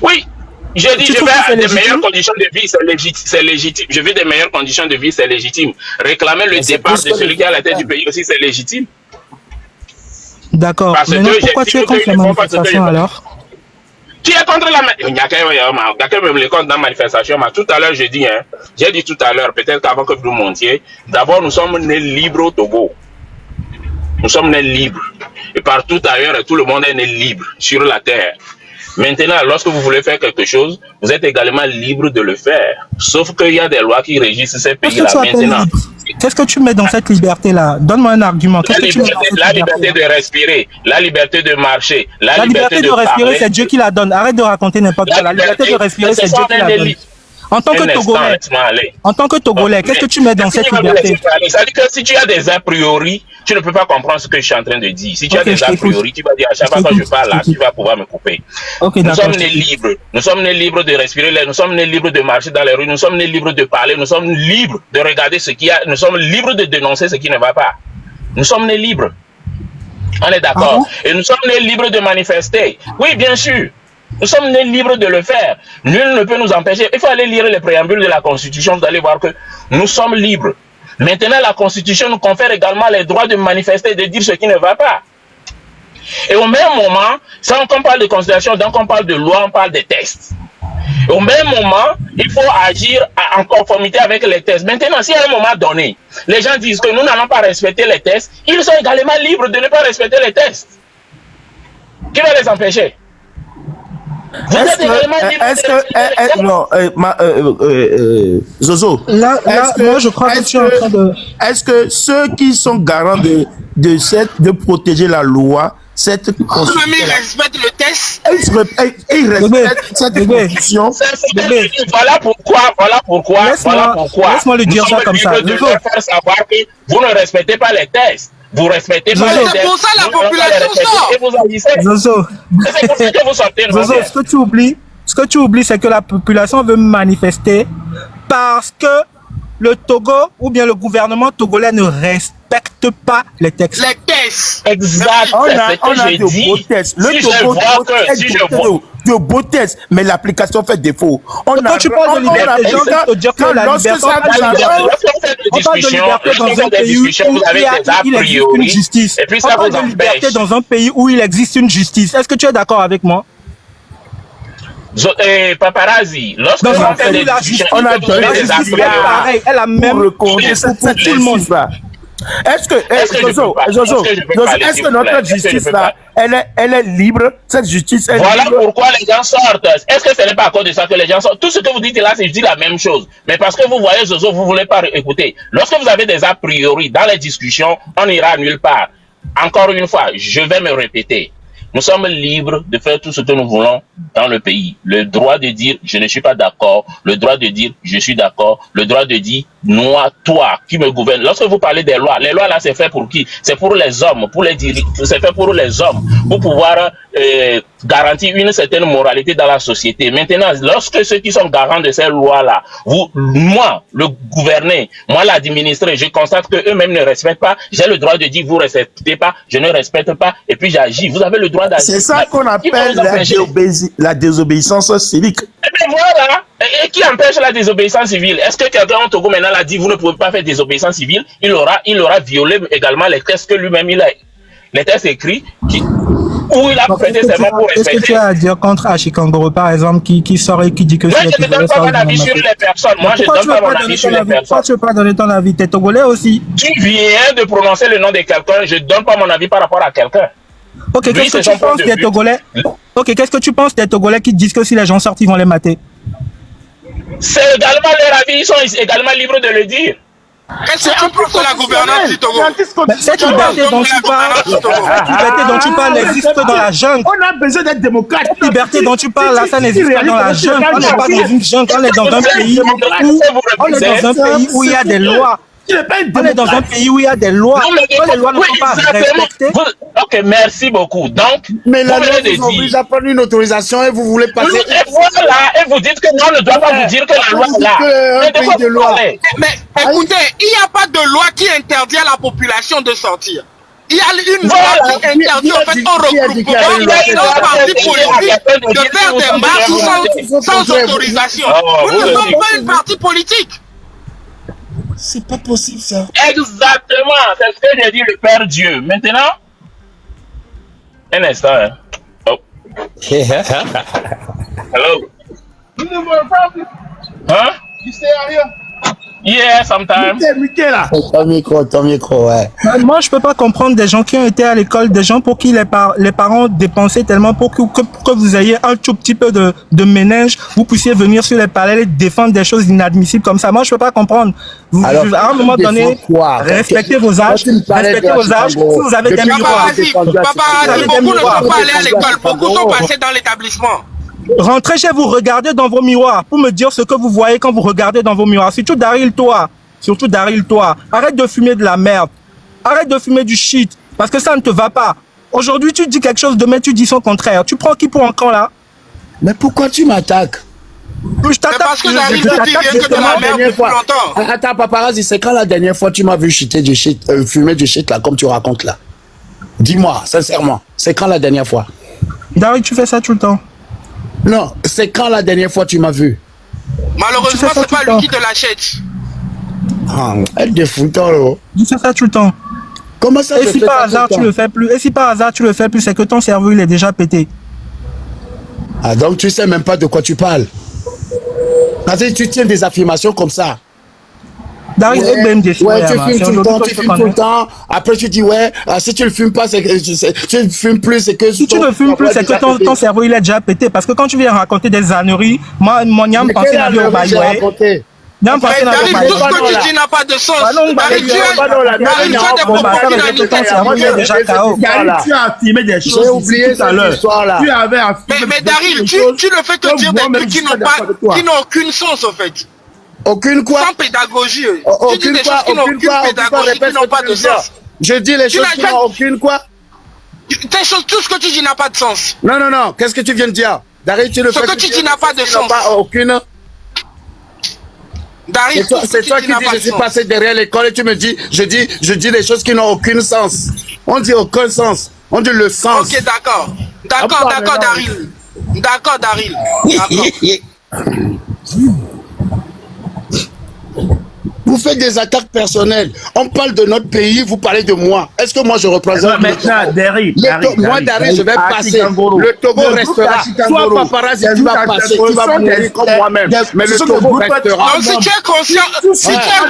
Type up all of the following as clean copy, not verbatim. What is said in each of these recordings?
Oui, je dis, je vais des meilleures conditions de vie, c'est légitime. Je veux des meilleures conditions de vie, c'est légitime. Réclamer le départ de celui qui est à la tête du pays aussi, c'est légitime. D'accord. Maintenant, pourquoi tu es contre la manifestation alors? Qui est contre la manifestation? Il y a quand même les contre la manifestation. Tout à l'heure, j'ai dit tout à l'heure, peut-être qu'avant que vous montiez, d'abord, nous sommes nés libres au Togo. Nous sommes nés libres. Et partout ailleurs, tout le monde est né libre sur la terre. Maintenant, lorsque vous voulez faire quelque chose, vous êtes également libre de le faire. Sauf qu'il y a des lois qui régissent ces pays-là maintenant. Qu'est-ce que tu mets dans cette liberté-là? Donne-moi un argument. La liberté de respirer, la liberté de marcher, la liberté de respirer, c'est Dieu qui la donne. Arrête de raconter n'importe quoi. La liberté de respirer, c'est Dieu qui la donne. En tant que Togolais, qu'est-ce que tu mets dans cette liberté? Ça dit que si tu as des a priori, tu ne peux pas comprendre ce que je suis en train de dire. Si tu as des a priori, tu vas dire à chaque fois que je parle là, tu vas pouvoir me couper. Nous sommes nés libres. Nous sommes nés libres de respirer, nous sommes nés libres de marcher dans les rues, nous sommes nés libres de parler, nous sommes libres de regarder ce qu'il y a, nous sommes libres de dénoncer ce qui ne va pas. Nous sommes nés libres. On est d'accord. Et nous sommes nés libres de manifester. Oui, bien sûr. Nous sommes nés libres de le faire. Nul ne peut nous empêcher. Il faut aller lire les préambules de la Constitution. Vous allez voir que nous sommes libres. Maintenant, la Constitution nous confère également les droits de manifester et de dire ce qui ne va pas. Et au même moment, sans qu'on parle de Constitution, donc on parle de loi, on parle des textes. Et au même moment, il faut agir en conformité avec les textes. Maintenant, si à un moment donné, les gens disent que nous n'allons pas respecter les textes, ils sont également libres de ne pas respecter les textes. Qui va les empêcher? Zozo, moi je crois que tu es en train de... Est-ce que ceux qui sont garants de protéger la loi, cette constitution, ils respectent le test, ils respectent cette constitution? Voilà pourquoi. Laisse-moi le dire ça comme ça. De leur faire savoir que vous ne respectez pas les tests. Vous respectez pas les tests. C'est pour ça la population sort. Et vous agissez. Zozo. C'est pour ça que vous sortez. Zozo, ce que tu oublies, c'est que la population veut manifester parce que le Togo ou bien le gouvernement togolais ne respecte pas les textes. Les tests. Exact. On a de beaux tests. Le Togo de beaux tests, mais l'application fait défaut. Quand tu parles de liberté, j'ai envie de te dire que la liberté, on parle de liberté dans un pays où il existe une justice. On parle de liberté dans un pays où il existe une justice. Est-ce que tu es d'accord avec moi? Paparazzi, lorsque on a fait des discussions, on a la justice est pareille, elle a même pour tout le monde. Est-ce que notre justice là, elle est libre? Cette justice est voilà libre. Pourquoi les gens sortent. Est-ce que ce n'est pas à cause de ça que les gens sortent? Tout ce que vous dites là, c'est je dis la même chose. Mais parce que vous voyez, Zozo, vous ne voulez pas écouter. Lorsque vous avez des a priori dans les discussions, on n'ira nulle part. Encore une fois, je vais me répéter. Nous sommes libres de faire tout ce que nous voulons dans le pays. Le droit de dire je ne suis pas d'accord, le droit de dire je suis d'accord, le droit de dire moi, toi qui me gouverne. Lorsque vous parlez des lois, les lois là c'est fait pour qui? C'est pour les hommes, pour les dirigeants, c'est fait pour les hommes, pour pouvoir garantir une certaine moralité dans la société. Maintenant, lorsque ceux qui sont garants de ces lois là, moi, le gouverner, moi l'administrer, je constate que eux-mêmes ne respectent pas, j'ai le droit de dire vous respectez pas, je ne respecte pas, et puis j'agis. Vous avez le droit d'agir. C'est ça qu'on appelle la désobéissance civique. Et bien voilà. Et qui empêche la désobéissance civile? Est-ce que quelqu'un au Togo maintenant a dit vous ne pouvez pas faire désobéissance civile? Il aura violé également les textes que lui-même il a, les textes écrits où il a prêté serment pour respecter. Qu'est-ce que tu as à dire contre Achikangoro par exemple qui sort et qui dit que moi je ne donne pas mon avis sur les personnes. Moi je ne donne pas mon avis sur les personnes. Pourquoi tu ne veux pas donner ton avis? T'es Togolais aussi. Tu viens de prononcer le nom de quelqu'un, je ne donne pas mon avis par rapport à quelqu'un. Ok, qu'est-ce que tu penses des Togolais? Ok, qu'est-ce que tu penses des Togolais qui disent que si les gens sortent, ils vont les mater? C'est également leur avis, ils sont également libres de le dire. C'est un peu pour la gouvernance du Togo. Cette liberté dont tu parles n'existe que dans la jungle. On a besoin d'être démocrate. Cette liberté dont tu parles là, ça n'existe pas dans la jungle. On n'est pas dans une jungle, on est dans un pays où il y a des lois. On est dans un pays où il y a des lois. Les lois ne sont pas respectées. Ok, merci beaucoup. Donc, mais la loi vous oblige à prendre une autorisation et vous voulez passer. Et voilà, et vous dites que non, on ne doit pas vous dire que la loi est là. Un pays de loi. Mais écoutez, il n'y a pas de loi qui interdit à la population de sortir. Il y a une loi qui interdit en fait au regroupement d'un parti politique de faire des marches sans autorisation. Nous ne sommes pas une parti politique. C'est pas possible ça. Exactement, c'est ce que j'ai dit le Père Dieu. Maintenant, un instant. Hein. Oh. Hello. Huh? You stay out here? Yeah, sometimes. Ton micro, ouais. Moi, je peux pas comprendre des gens qui ont été à l'école, des gens pour qui les parents dépensaient tellement pour que vous ayez un tout petit peu de ménage, vous puissiez venir sur les parallèles et défendre des choses inadmissibles comme ça. Moi, je peux pas comprendre. Alors, à un moment donné, respectez vos âges. Respectez vos âges. Si vous avez des miroirs. Papa, beaucoup ne sont pas allés à l'école. Beaucoup sont passés dans l'établissement. Rentrez chez vous, regardez dans vos miroirs pour me dire ce que vous voyez quand vous regardez dans vos miroirs. Surtout Daryl, toi. Arrête de fumer de la merde. Arrête de fumer du shit. Parce que ça ne te va pas. Aujourd'hui, tu dis quelque chose, demain, tu dis son contraire. Tu prends qui pour un camp là? Mais pourquoi tu m'attaques? Je t'attaque parce que Daryl te dit que de la merde depuis longtemps. Attends, paparazzi, c'est quand la dernière fois tu m'as vu fumer du shit là, comme tu racontes là? Dis-moi, sincèrement, c'est quand la dernière fois? Daryl, tu fais ça tout le temps. Non, c'est quand la dernière fois tu m'as vu? Malheureusement, c'est pas lui qui te l'achète. Ah, elle défoute là. Tu fais ça tout le temps. Comment ça? Et si par hasard tu le fais plus, c'est que ton cerveau il est déjà pété. Ah, donc tu sais même pas de quoi tu parles. Parce que tu tiens des affirmations comme ça. Daryl, ouais, tu fumes tout le temps, Après, tu dis, ouais, si tu le fumes pas, c'est que tu ne fumes plus, c'est que... Si tu ne fumes plus, c'est que ton cerveau, il est déjà pété. Parce que quand tu viens raconter des âneries, moi, mon pensé n'a pas au bail. Tout ce que tu dis n'a pas de sens. Tu as affirmé des choses tout à l'heure. Tu avais affirmé. Mais Daryl, tu ne fais que dire des trucs qui n'ont aucun sens, en fait. Aucune quoi? Sans pédagogie. Tu dis des choses qui n'ont aucune pédagogie, qui n'ont pas de sens. Je dis les choses qui n'ont aucune quoi? Tout ce que tu dis n'a pas de sens. Non. Qu'est-ce que tu viens de dire? Daryl, tu le fais. Ce que tu dis n'a pas de sens. Aucune. C'est toi qui dis je suis passé derrière l'école et tu me dis, je dis des choses qui n'ont aucun sens. On dit aucun sens. On dit le sens. Ok, d'accord. D'accord, Daryl. D'accord. Vous faites des attaques personnelles. On parle de notre pays, vous parlez de moi. Est-ce que moi je représente maintenant, Daryl, moi, Daryl, je vais passer. Le Togo restera. Toi, paparazzi, tu vas passer. Tu vas mourir comme moi-même. Mais le Togo restera. Donc, si tu es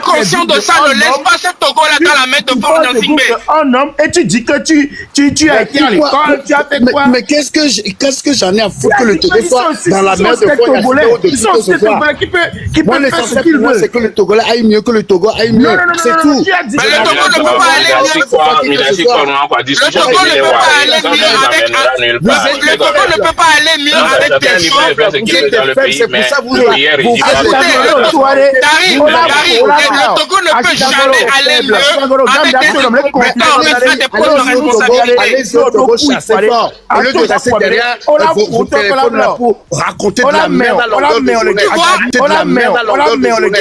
conscient de ça, ne laisse pas ce Togo-là dans la main de Fort Nzingbe. Un homme, et tu dis que tu as été à l'école, tu as fait quoi? Mais qu'est-ce que j'en ai à foutre que le Togo soit dans la main de Fort Nzingbe? Ils sont ces Togolais qui peuvent faire ce qu'ils veulent. C'est que le Togolais aille mieux, que le Togo aille mieux. C'est tout. Mais le Togo ne peut pas aller mieux. Le Togo ne peut pas aller mieux avec. Le Togo ne peut pas aller mieux avec des gens. C'est pour ça que vous le Togo ne peut jamais aller mieux avec des gens compétents, avec des postes de responsabilité. Allez au Togo chasser fort. Au lieu de rester derrière vos téléphones là pour raconter de la merde à longueur de journée. Tu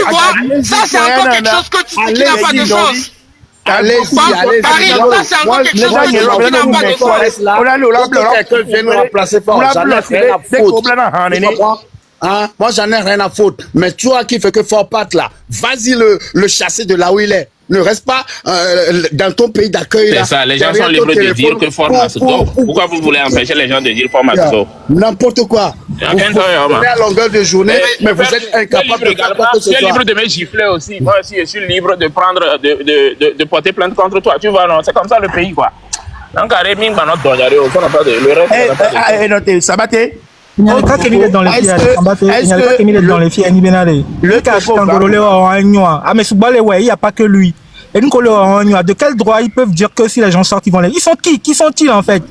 vois, ça c'est encore quelque chose que tu dis qui n'a pas de sens. Allez-y. Ça c'est encore quelque chose que tu dis qui n'a pas de sens. Quelqu'un vient nous remplacer fort. J'en ai rien à foutre. Moi j'en ai rien à foutre. Mais toi qui fais que fort Pat là, vas-y le chasser de là où il est. Ne reste pas dans ton pays d'accueil. C'est ça, les gens sont libres de dire que Fort Massago. Pourquoi vous voulez empêcher les gens de dire Fort Massago? N'importe quoi. Vous à longueur de journée, mais vous êtes incapable de faire quoi que ce soit. Tu es libre de me gifler aussi. Moi aussi, je suis libre de prendre, de porter plainte contre toi. Tu vois, non, c'est comme ça le pays, quoi. Donc, Rémi, on n'a pas de le reste. Sabaté. Il n'y a pas qu'il est dans les filles, il n'y a pas qu'il est dans les filles, il n'y a pas que lui. Et nous, de quel droit ils peuvent dire que si les gens sortent, ils vont les... Ils sont qui? Qui sont-ils en fait?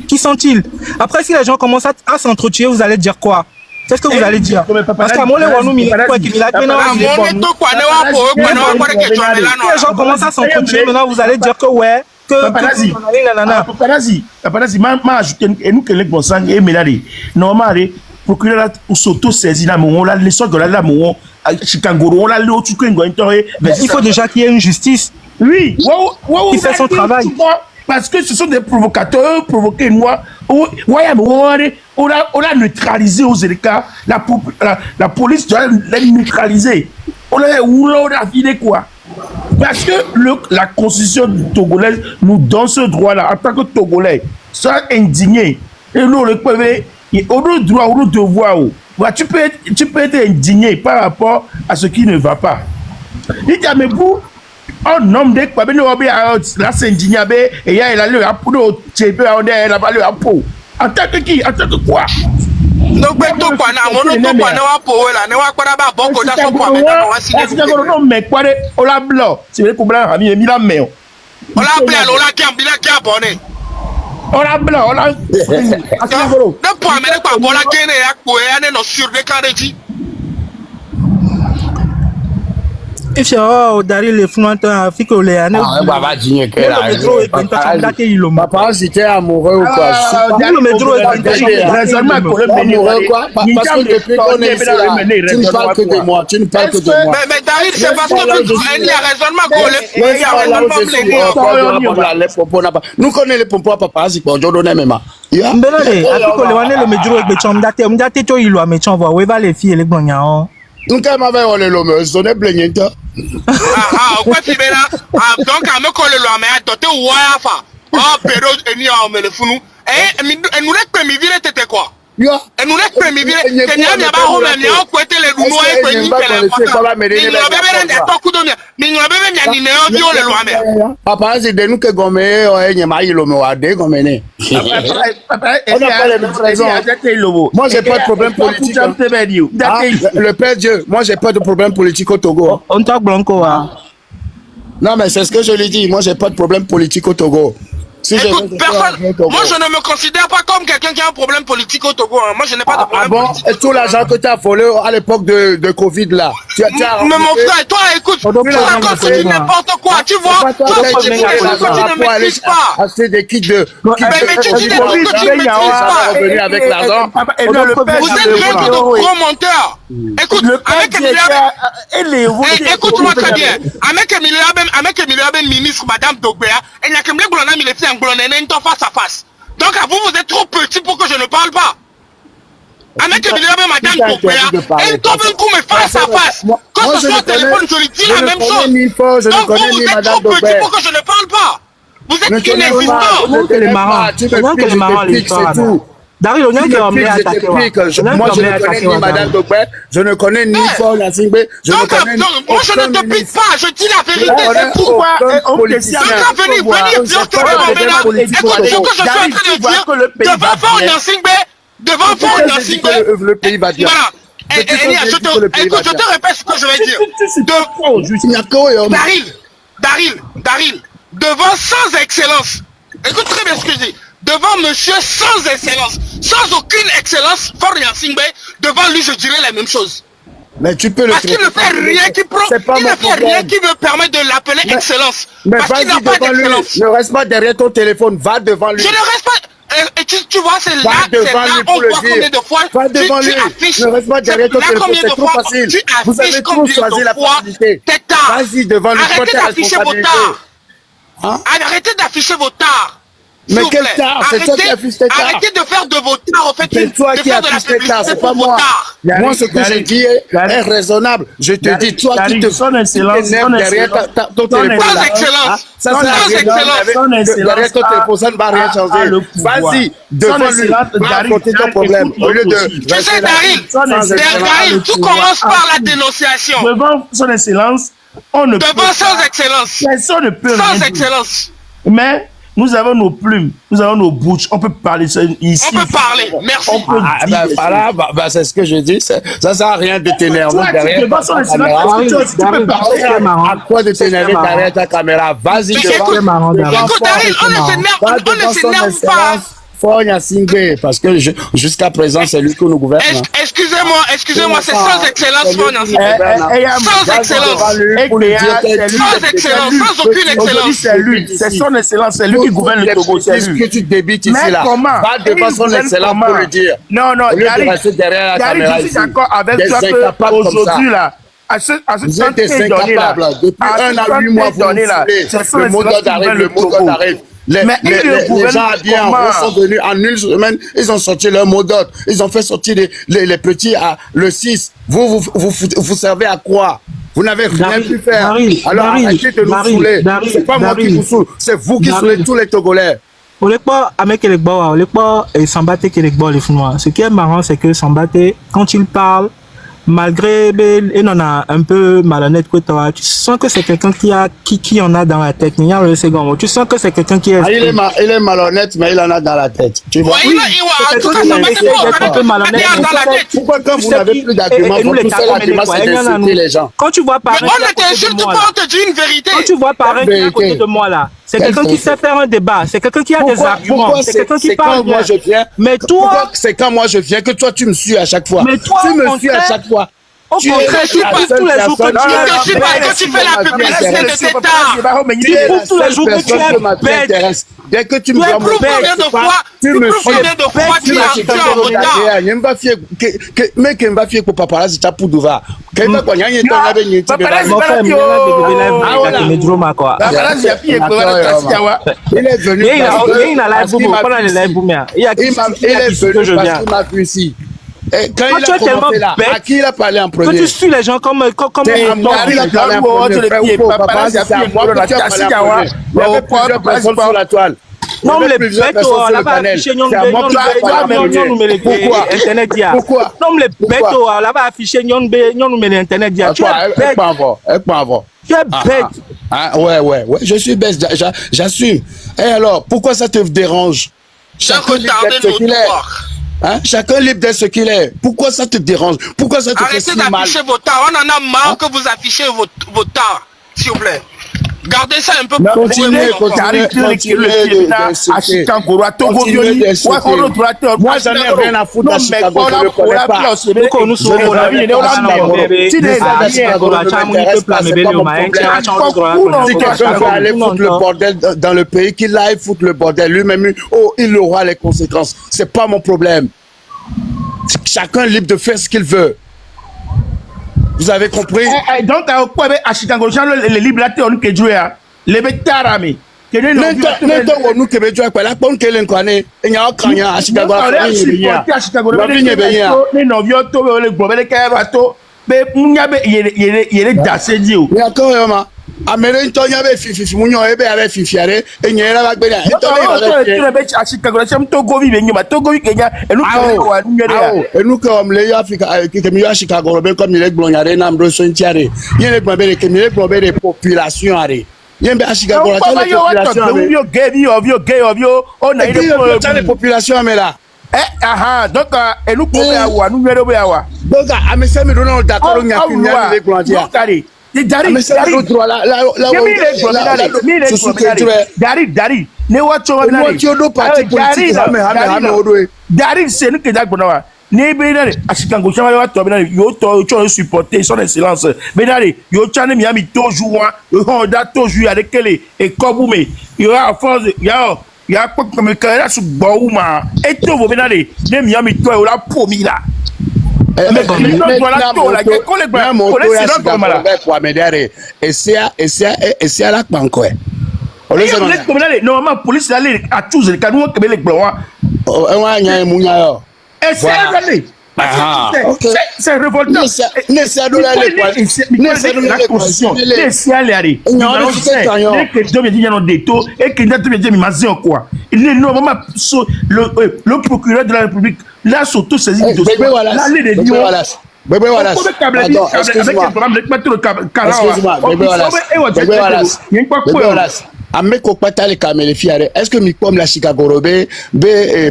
Qui sont-ils? Après, si les gens commencent à s'entretuer, vous allez dire quoi? Qu'est-ce que vous allez dire? Parce qu'à mon avis, si les gens commencent à s'entretuer, maintenant vous allez dire que ouais. Paparazzi, m'a ajouté et nous que les bons sang et Mélanie. Normalement, procureur s'auto-saisir là, on l'a laissé de là, on Chikangoro, on l'a le tout. Il faut déjà qu'il y ait une justice. Oui, qui fait son travail. parce que ce sont des provocateurs, provoqués noirs. On a neutralisé aux Zélika. La police doit les neutraliser. On a filé quoi? Parce que la constitution togolaise nous donne ce droit-là en tant que Togolais. Sois indigné. Et nous, on a droit, on a devoir. Tu peux être indigné par rapport à ce qui ne va pas. Il dit, mais vous, un homme de quoi, là, c'est indigné, et il y a le rapport, en tant que qui? En tant que quoi? Donc, if you dari le flanteur Afrique ou les années papa si t'es amoureux ou quoi parce que depuis qu'on est ici là tu ne parles que de moi mais David c'est parce que il y a raisonnement nous connaissons les pompons papa si pour Jordan même mbelale Afrique le wane le medro egbe chom date to ilu amechon vo we va les filles les gbonya on nka ma va ole lo me sonne blenyenta quoi fibela donc à me coller le mais doté wa fa pero eni a me le funu nous rek pe mi vile tete quoi nous rek pe mi vile kenya mi ba ho me mi o kwete le dunu e pe ni pele papa c'est de nous que gomme nyama yilo me wa de gomme ne moi j'ai pas de problème politique le père Dieu moi j'ai pas de problème politique au Togo on t'a blanco non mais c'est ce que je lui dis moi j'ai pas de problème politique au Togo. Écoute, moi je ne me considère pas comme quelqu'un qui a un problème politique au Togo. Moi je n'ai pas de problème politique. Et tout l'argent que tu as volé à l'époque de Covid là. Mais mon frère, toi écoute, tu racontes n'importe quoi. Tu vois, toi tu dis des choses que tu ne maîtrises pas. Acheter des kits de. Mais tu dis des choses que tu ne maîtrises pas. Avec l'argent. Vous êtes vraiment de gros menteurs. Écoute, écoute-moi très bien. Avec Emilio Aben ministre, Madame Dogbea, et il n'y a que me les filles face à face. Donc à vous, vous êtes trop petit pour que je ne parle pas. Avec Emilio Aben, Madame Dogbea, elle tombe un coup mais face à face. Quand ce soit au téléphone, je lui dis la même chose. Donc vous, vous êtes trop petit pour que je ne parle pas. Vous êtes inexistant. C'est marrant l'histoire. David, on a moi je ne connais ni Madame Dogbé, je ne connais ni Paul Nassingbe, je ne connais ni. Moi je ne te pique pas, je dis la vérité, c'est tout. Pourquoi venir dire que écoute ce que je suis en train de dire devant Paul Nassingbe, le pays va dire. Voilà. Écoute, je te répète ce que je vais dire. Daryl, devant sans excellence. Écoute très bien ce que je dis. Devant monsieur sans excellence, sans aucune excellence, Faure Gnassingbé, devant lui je dirais la même chose. Mais tu peux le parce qu'il ne fait rien qui me permet de l'appeler excellence. Mais parce qu'il n'a pas d'excellence. Ne reste pas derrière ton téléphone, va devant lui. Je ne reste pas. Et tu vois, c'est là on voit combien de fois tu affiches. Ne reste pas derrière ton téléphone, c'est trop facile. Vous avez trop choisi la facilité. Vas-y devant lui, arrêtez d'afficher vos tares. Arrêtez d'afficher vos tares. Mais quel tard? C'est toi qui affiche tes tares. Arrêtez de faire de vos tares, en fait. C'est toi qui affiche tes tares, c'est pas moi. Moi, ce que je dis est raisonnable. Je te dis, toi qui te t'énerves derrière ton téléphone. Sans excellence. Sans excellence. Derrière ton téléphone, ça ne va rien changer. Vas-y, devant lui, va raconter ton problème. Au lieu de. Tu sais, Daryl, tout commence par la dénonciation. Devant son excellence, on ne peut pas. Devant sans excellence. Personne ne peut. Sans excellence. Mais. Nous avons nos plumes, nous avons nos bouches, on peut parler ici. On peut parler, merci. Voilà, c'est ce que je dis, ça sert à rien de t'énerver derrière ta caméra. À quoi de t'énerver derrière ta caméra? Vas-y devant. Écoute, Daryl, on ne s'énerve pas. Faure Gnassingbé, parce que jusqu'à présent, c'est lui qui nous gouverne. Excusez-moi, c'est sans excellence, Faure Gnassingbé. Sans excellence. Sans excellence, sans aucune excellence. C'est lui, c'est son excellence, c'est lui qui gouverne le Togo, c'est lui. Que tu débites ici, là. Va devant son excellence pour le dire. Non, Daryl, je suis d'accord avec toi qu'aujourd'hui, là, à ce vous êtes incapables. Depuis 1 à 8 mois, vous nous foulez. Le mot d'arrive. les gens habillés en rose sont venus en une semaine, ils ont sorti leur mot d'ordre, ils ont fait sortir les petits à le 6. Vous servez à quoi? Vous n'avez rien pu faire. Alors arrêtez de nous saouler. C'est pas moi qui vous saoule, c'est vous qui saoulez tous les Togolais. Ce qui est marrant, c'est que Sambaté, quand il parle, malgré il en a un peu malhonnête que toi, tu sens que c'est quelqu'un qui en a dans la tête. Tu sens que c'est quelqu'un qui est... il est malhonnête, mais il en a dans la tête. Tu vois? Oui, en tout cas, Sambaté un peu malhonnête. Pourquoi quand vous n'avez plus d'arguments, vous tous faites l'argument, c'est d'insulter les gens? Quand tu vois parler... On ne t'insulte pas, on te dit une vérité. Quand tu vois parler à côté de moi là, c'est quelqu'un qui sait faire un débat, c'est quelqu'un qui a des arguments, c'est quelqu'un qui parle bien. Mais toi... C'est quand moi je viens que toi tu me suis à chaque fois. Mais toi, tu me suis à chaque fois. Au contraire, tu prouves tous les jours que tu es bête. Tu fais la publicité de cet art. Tu prouves tous les jours que tu es bête. Dès que tu me vois mon bête, tu me suis. Mais que m'a fait pour paparazzi ta poudouva. Quand va quoi y a il est venu ici. Et quand il a commencé là, à qui il a parlé en premier? Quand tu suis les gens comme il a parlé en premier, sur la toile. Non, les bêtes, là-bas, affiché Internet. Pourquoi? Non, les bêtes, là-bas, affiché Internet. Tu es bête. Ouais, je suis bête, j'assume. Et alors, pourquoi ça te dérange? Chacun libre d'être ce qu'il est. Hein? Chacun libre d'être ce qu'il est. Pourquoi ça te dérange? Pourquoi ça te fait si mal? Arrêtez d'afficher vos tards. On en a marre que vous affichez vos tards, s'il vous plaît. Gardez ça un peu pour vous. Moi, j'en ai rien à foutre de Chicago. Je ne connais pas. Si quelqu'un veut aller foutre le bordel dans le pays, qu'il aille foutre le bordel lui-même. Oh, il aura les conséquences. C'est pas mon problème. Chacun est libre de faire ce qu'il veut. Vous avez compris? Donc, à Chicago, les libertés, on peut jouer. Les bétarami. Ne benare ashikango chama wa to benare yo to supporter son excellence benare yo chane miami toujours yo da toujours avec kele et kobume yo a force ya ko comme kala su gbouma et to vo benare ne miami to yo la pomi la normalement police aller à tous les canaux que les blancs c'est révoltant. Le procureur de la République l'a surtout saisi de Bébé Wallace, excuse-moi. Est-ce que Mikom la Chicago Robé,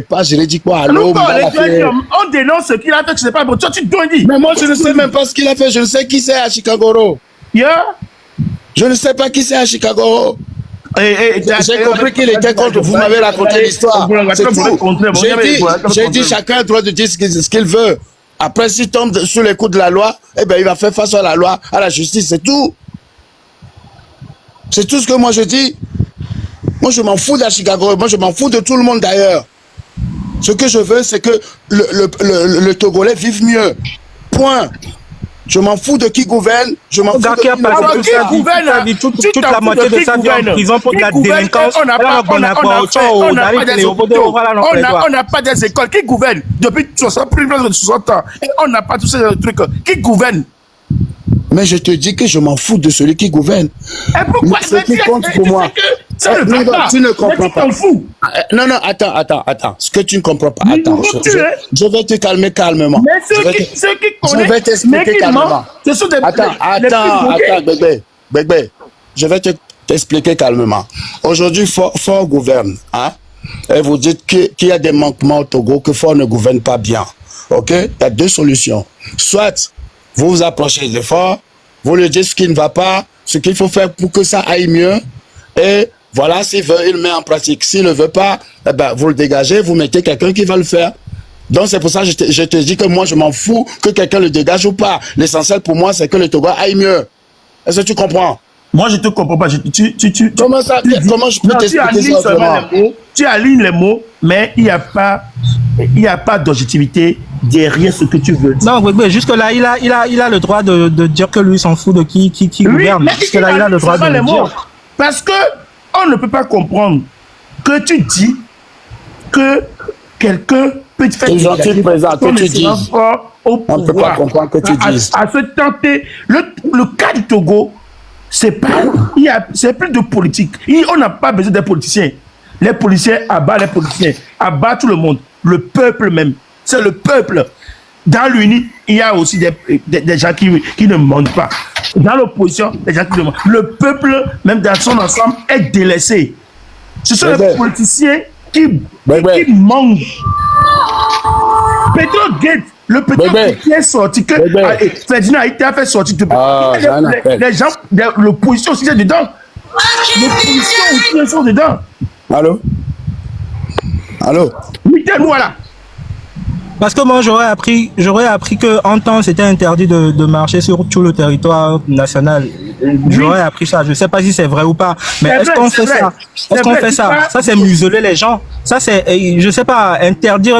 pas juridique quoi? On dénonce ce qu'il a fait, je sais pas, toi tu dois dire. Mais moi je ne sais même pas ce qu'il a fait, je ne sais qui c'est à Chicago. Je ne sais pas qui c'est à Chicago. J'ai compris qu'il était contre, vous m'avez raconté l'histoire. J'ai dit chacun a le droit de dire ce qu'il veut. Après, s'il tombe sous les coups de la loi, eh ben, il va faire face à la loi, à la justice, c'est tout. C'est tout ce que moi je dis. Moi, je m'en fous de Chicago. Moi, je m'en fous de tout le monde d'ailleurs. Ce que je veux, c'est que le Togolais vive mieux. Point. Je m'en fous de qui gouverne. Je m'en fous de qui gouverne. Toute la moitié de sa vie en prison pour de la délinquance. On n'a pas des écoles. Qui gouverne depuis plus de 60 ans? On n'a pas tous ces trucs. Qui gouverne? Mais je te dis que je m'en fous de celui qui gouverne. Et pourquoi? Ce qui compte pour moi. Tu ne comprends pas. Non, attends. Ce que tu ne comprends pas. Attends, je vais te calmer calmement. Mais ceux qui connaissent, je vais t'expliquer calmement. Ce sont des Attends, bébé. Je vais t'expliquer calmement. Aujourd'hui, Fort gouverne. Hein? Et vous dites qu'il y a des manquements au Togo, que Fort ne gouverne pas bien. Ok? Il y a deux solutions. Soit vous vous approchez de Fort, vous lui dites ce qui ne va pas, ce qu'il faut faire pour que ça aille mieux. Et voilà, s'il veut, il le met en pratique. S'il ne veut pas, eh ben, vous le dégagez, vous mettez quelqu'un qui va le faire. Donc c'est pour ça que je te dis que moi, je m'en fous que quelqu'un le dégage ou pas. L'essentiel pour moi, c'est que le Togo aille mieux. Est-ce que tu comprends? Moi, je ne te comprends pas. Comment ça? Comment je peux t'expliquer ça autrement? Tu alignes les mots, mais il n'y a pas d'objectivité derrière ce que tu veux dire. Non, jusque-là, il a le droit de dire que lui s'en fout de qui gouverne. Jusque-là, il a le droit de le dire. Parce que on ne peut pas comprendre que tu dis que quelqu'un peut te faire des gentil présent que tu dis. On ne peut pas comprendre que tu dises. À se tenter. Le cas du Togo, c'est plus de politique. On n'a pas besoin des politiciens. Les policiers abattent les politiciens, abattent tout le monde. Le peuple même. C'est le peuple. Dans l'UNI, il y a aussi des gens qui ne mentent pas. Dans l'opposition, des gens qui ne mentent. Le peuple, même dans son ensemble, est délaissé. Ce sont les politiciens qui mentent. Petrogate, le Petrogate qui est sorti, que Ferdinand a fait sortir de les gens, l'opposition aussi est dedans. L'opposition aussi sont dedans. Allô? Mettez-nous là. Parce que moi, j'aurais appris que en temps, c'était interdit de marcher sur tout le territoire national. J'aurais appris ça. Je ne sais pas si c'est vrai ou pas. Mais est-ce qu'on fait ça? Est-ce qu'on fait ça? Ça, c'est museler les gens. Ça, c'est, je sais pas, interdire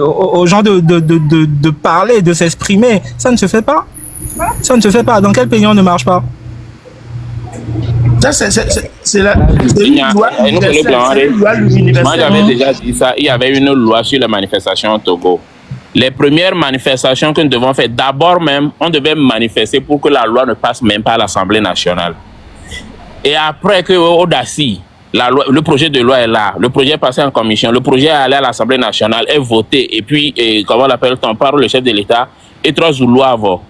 aux gens de parler, de s'exprimer. Ça ne se fait pas. Ça ne se fait pas. Dans quel pays on ne marche pas? Ça, c'est une loi universelle. Moi, j'avais déjà dit ça. Il y avait une loi sur les manifestations au Togo. Les premières manifestations que nous devons faire, d'abord même, on devait manifester pour que la loi ne passe même pas à l'Assemblée nationale. Et après que Odassi, le projet de loi est là, le projet est passé en commission, le projet est allé à l'Assemblée nationale, est voté, et puis, comment on l'appelle-t-on, par le chef de l'État, et trois Zoulouavo.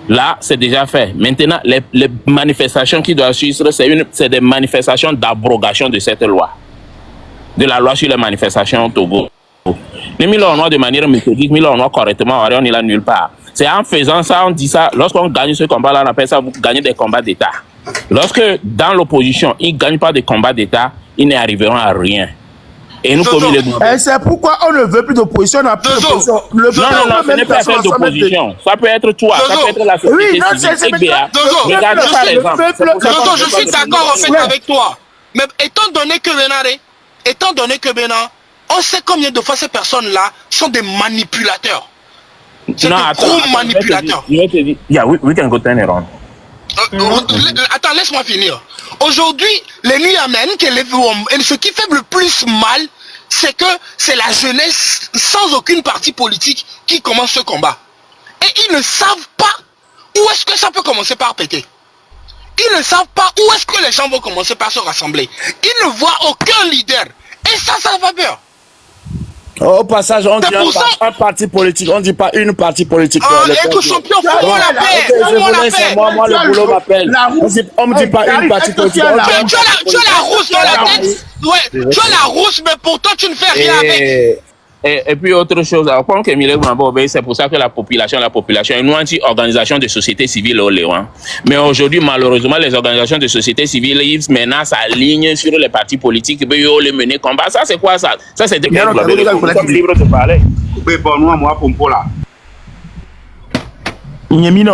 Là, c'est déjà fait. Maintenant, les manifestations qui doivent suivre, c'est des manifestations d'abrogation de cette loi. De la loi sur les manifestations au Togo. Mais mis en de manière méthodique, mis en correctement, on n'est là nulle part. C'est en faisant ça, on dit ça, lorsqu'on gagne ce combat-là, on appelle ça, vous gagnez des combats d'État. Lorsque, dans l'opposition, ils ne gagnent pas des combats d'État, ils n'arriveront à rien. Et nous, comme et c'est pourquoi on ne veut plus d'opposition, on n'a plus d'opposition. Non, ce n'est pas faire d'opposition. Ça peut être toi, ça peut être la société civile. Je suis d'accord en fait avec toi. Mais étant donné que maintenant, on sait combien de fois ces personnes-là sont des manipulateurs. C'est des gros manipulateurs. Je vais te dire, yeah, we can go turn it on. Attends, laisse-moi finir. Aujourd'hui, les Niamènes, ce qui fait le plus mal, c'est que c'est la jeunesse sans aucune parti politique qui commence ce combat. Et ils ne savent pas où est-ce que ça peut commencer par péter. Ils ne savent pas où est-ce que les gens vont commencer par se rassembler. Ils ne voient aucun leader. Et ça fait peur. Au passage, on dit un parti politique, on ne dit pas une partie politique. Être champion, fais-moi la paix. Moi, le boulot m'appelle. On ne dit pas une partie politique. Tu as la rousse dans la tête. Ouais, tu as la rousse, mais pourtant tu ne fais rien avec. Et puis autre chose, c'est pour ça que la population est une anti-organisation de société civile au Léon. Mais aujourd'hui, malheureusement, les organisations de société civile, ils maintenant s'alignent sur les partis politiques, ils les mener combat. Ça, c'est quoi ça? Ça, c'est des gens libres de parler. Nyemino,